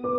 Hello,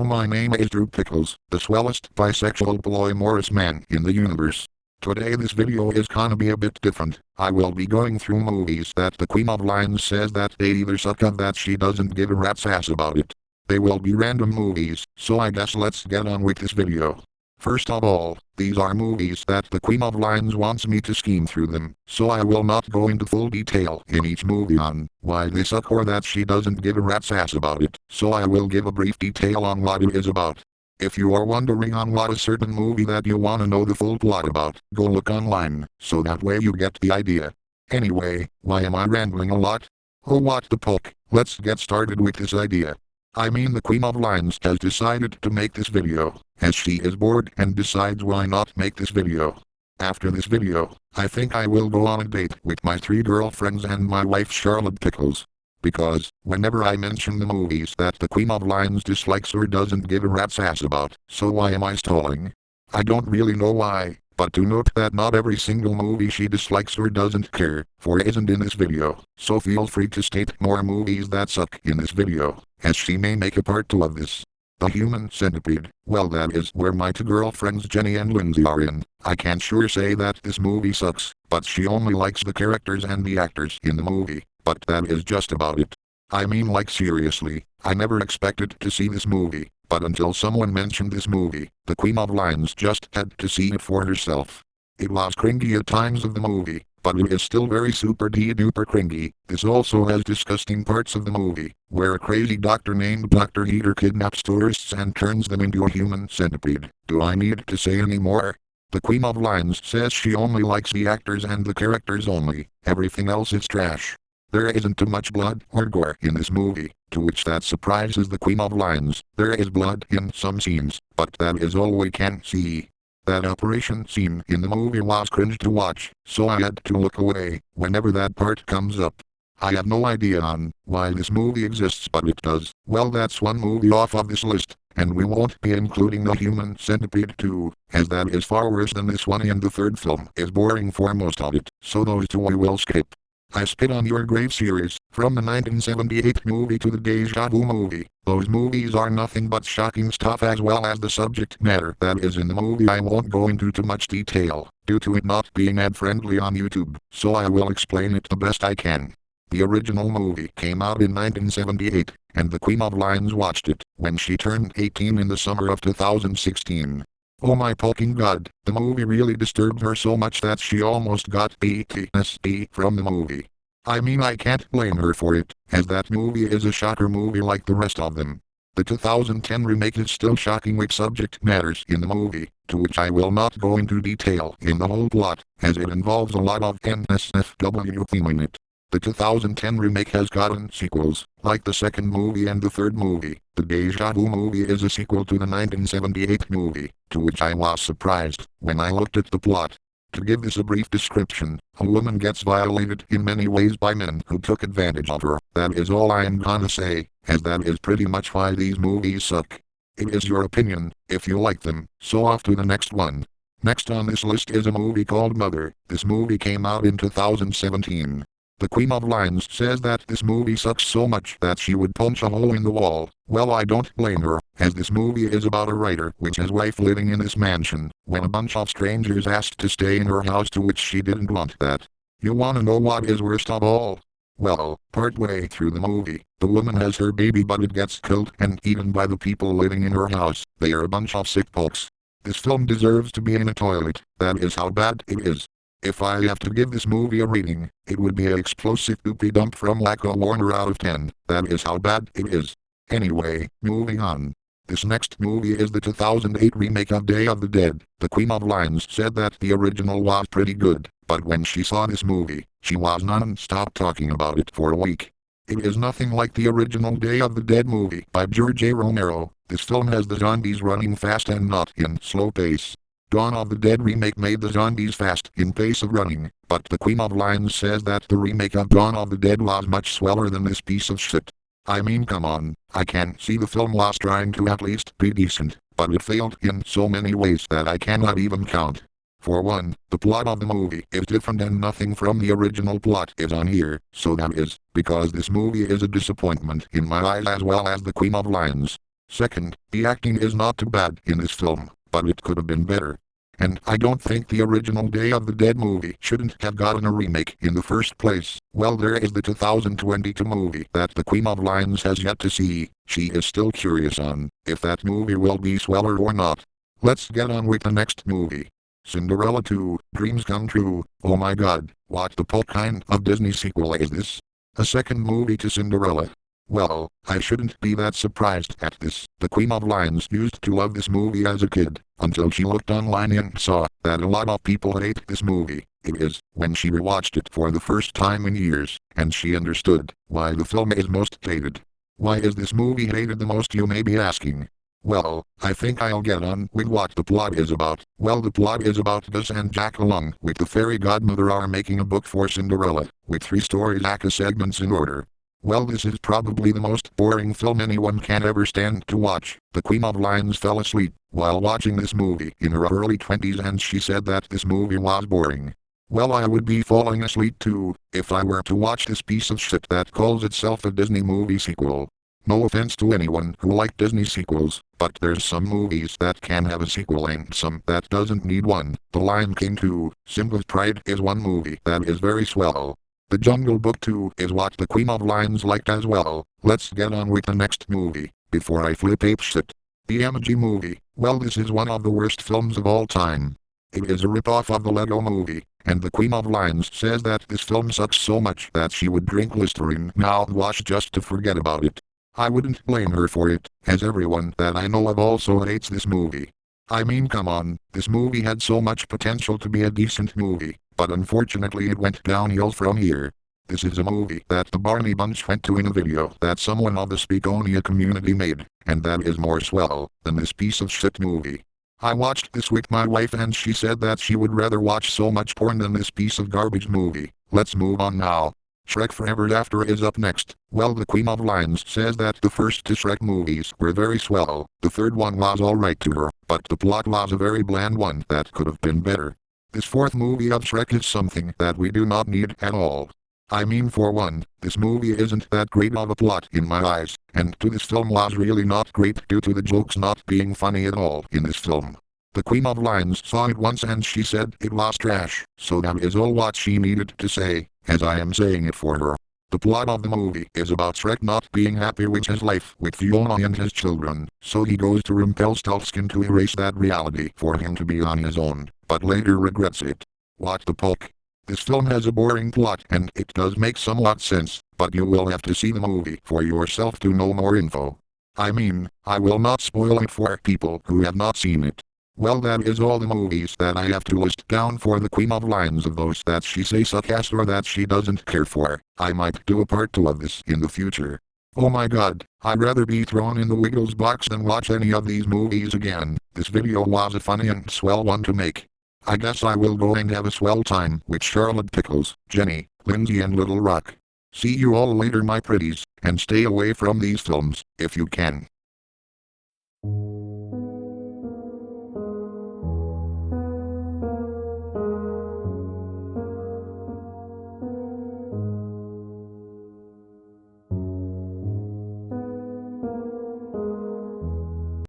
my name is Drew Pickles, the swellest bisexual polyamorous man in the universe. Today this video is gonna be a bit different. I will be going through movies that the Queen of Lions says that they either suck or that she doesn't give a rat's ass about it. They will be random movies, so I guess let's get on with this video. First of all, these are movies that the Queen of Lions wants me to scheme through them, so I will not go into full detail in each movie on why they suck or that she doesn't give a rat's ass about it, so I will give a brief detail on what it is about. If you are wondering on what a certain movie that you wanna know the full plot about, go look online, so that way you get the idea. Anyway, why am I rambling a lot? Oh, what the poke, let's get started with this idea. I mean, the Queen of Lions has decided to make this video, as she is bored and decides why not make this video. After this video, I think I will go on a date with my 3 girlfriends and my wife Charlotte Pickles. Because, whenever I mention the movies that the Queen of Lions dislikes or doesn't give a rat's ass about, so why am I stalling? I don't really know why, but do note that not every single movie she dislikes or doesn't care for isn't in this video, so feel free to state more movies that suck in this video, as she may make a part 2 of this. The Human Centipede, well, that is where my 2 girlfriends Jenny and Lindsay are in. I can't sure say that this movie sucks, but she only likes the characters and the actors in the movie, but that is just about it. I mean, like, seriously, I never expected to see this movie, but until someone mentioned this movie, the Queen of Lions just had to see it for herself. It was cringy at times of the movie, but it is still very super duper cringy. This also has disgusting parts of the movie, where a crazy doctor named Dr. Heater kidnaps tourists and turns them into a human centipede. Do I need to say any more? The Queen of Lions says she only likes the actors and the characters only, everything else is trash. There isn't too much blood or gore in this movie, to which that surprises the Queen of Lions. There is blood in some scenes, but that is all we can see. That operation scene in the movie was cringe to watch, so I had to look away whenever that part comes up. I have no idea on why this movie exists, but it does. Well, that's one movie off of this list, and we won't be including The Human Centipede 2, as that is far worse than this one, and the 3rd film is boring for most of it, so those 2 we will skip. I Spit on Your Grave series, from the 1978 movie to the Deja Vu movie. Those movies are nothing but shocking stuff, as well as the subject matter that is in the movie. I won't go into too much detail, due to it not being ad-friendly on YouTube, so I will explain it the best I can. The original movie came out in 1978, and the Queen of Lions watched it when she turned 18 in the summer of 2016. Oh my fucking god, the movie really disturbed her so much that she almost got PTSD from the movie. I mean, I can't blame her for it, as that movie is a shocker movie like the rest of them. The 2010 remake is still shocking with subject matters in the movie, to which I will not go into detail in the whole plot, as it involves a lot of NSFW theme in it. The 2010 remake has gotten sequels, like the 2nd movie and the 3rd movie. The Deja Vu movie is a sequel to the 1978 movie, to which I was surprised when I looked at the plot. To give this a brief description, a woman gets violated in many ways by men who took advantage of her. That is all I am gonna say, as that is pretty much why these movies suck. It is your opinion, if you like them, so off to the next one. Next on this list is a movie called Mother. This movie came out in 2017. The Queen of Lions says that this movie sucks so much that she would punch a hole in the wall. Well, I don't blame her, as this movie is about a writer with his wife living in this mansion, when a bunch of strangers asked to stay in her house, to which she didn't want that. You wanna know what is worst of all? Well, partway through the movie, the woman has her baby, but it gets killed and eaten by the people living in her house. They are a bunch of sick folks. This film deserves to be in a toilet, that is how bad it is. If I have to give this movie a rating, it would be an explosive poopy dump from like a Warner out of 10. That is how bad it is. Anyway, moving on. This next movie is the 2008 remake of Day of the Dead. The Queen of Lions said that the original was pretty good, but when she saw this movie, she was non-stop talking about it for a week. It is nothing like the original Day of the Dead movie by George A. Romero. This film has the zombies running fast and not in slow pace. Dawn of the Dead remake made the zombies fast in pace of running, but the Queen of Lions says that the remake of Dawn of the Dead was much sweller than this piece of shit. I mean, come on, I can see the film was trying to at least be decent, but it failed in so many ways that I cannot even count. For one, the plot of the movie is different and nothing from the original plot is on here, so that is, because this movie is a disappointment in my eyes as well as the Queen of Lions. Second, the acting is not too bad in this film, but it could have been better. And I don't think the original Day of the Dead movie shouldn't have gotten a remake in the first place. Well, there is the 2022 movie that the Queen of Lions has yet to see. She is still curious on if that movie will be sweller or not. Let's get on with the next movie. Cinderella 2, Dreams Come True. Oh my god, what the kind of Disney sequel is this? A second movie to Cinderella? Well, I shouldn't be that surprised at this. The Queen of Lions used to love this movie as a kid, until she looked online and saw that a lot of people hate this movie. It is when she rewatched it for the first time in years, and she understood why the film is most hated. Why is this movie hated the most, you may be asking? Well, I think I'll get on with what the plot is about. Well, the plot is about Gus and Jack along with the fairy godmother are making a book for Cinderella, with 3 story ACA segments in order. Well, this is probably the most boring film anyone can ever stand to watch. The Queen of Lions fell asleep while watching this movie in her early 20s and she said that this movie was boring. Well, I would be falling asleep too, if I were to watch this piece of shit that calls itself a Disney movie sequel. No offense to anyone who like Disney sequels, but there's some movies that can have a sequel and some that doesn't need one. The Lion King 2, Simba's Pride is one movie that is very swell. The Jungle Book 2 is what the Queen of Lions liked as well. Let's get on with the next movie, before I flip ape shit. The Emoji Movie. Well, this is one of the worst films of all time. It is a ripoff of the Lego Movie, and the Queen of Lions says that this film sucks so much that she would drink Listerine mouthwash just to forget about it. I wouldn't blame her for it, as everyone that I know of also hates this movie. I mean, come on, this movie had so much potential to be a decent movie, but unfortunately it went downhill from here. This is a movie that the Barney Bunch went to in a video that someone of the Speakonia community made, and that is more swell than this piece of shit movie. I watched this with my wife and she said that she would rather watch so much porn than this piece of garbage movie. Let's move on now. Shrek Forever After is up next. Well, the Queen of Lions says that the first 2 Shrek movies were very swell. The third one was alright to her, but the plot was a very bland one that could have been better. This 4th movie of Shrek is something that we do not need at all. I mean, for one, this movie isn't that great of a plot in my eyes, and this film was really not great due to the jokes not being funny at all in this film. The Queen of Lions saw it once and she said it was trash, so that is all what she needed to say, as I am saying it for her. The plot of the movie is about Shrek not being happy with his life with Fiona and his children, so he goes to Rumpelstiltskin to erase that reality for him to be on his own, but later regrets it. What the fuck? This film has a boring plot and it does make somewhat sense, but you will have to see the movie for yourself to know more info. I mean, I will not spoil it for people who have not seen it. Well, that is all the movies that I have to list down for the Queen of Lions of those that she say suck ass or that she doesn't care for. I might do a part 2 of this in the future. Oh my god, I'd rather be thrown in the Wiggles box than watch any of these movies again. This video was a funny and swell one to make. I guess I will go and have a swell time with Charlotte, Pickles, Jenny, Lindsay and Little Rock. See you all later my pretties, and stay away from these films, if you can.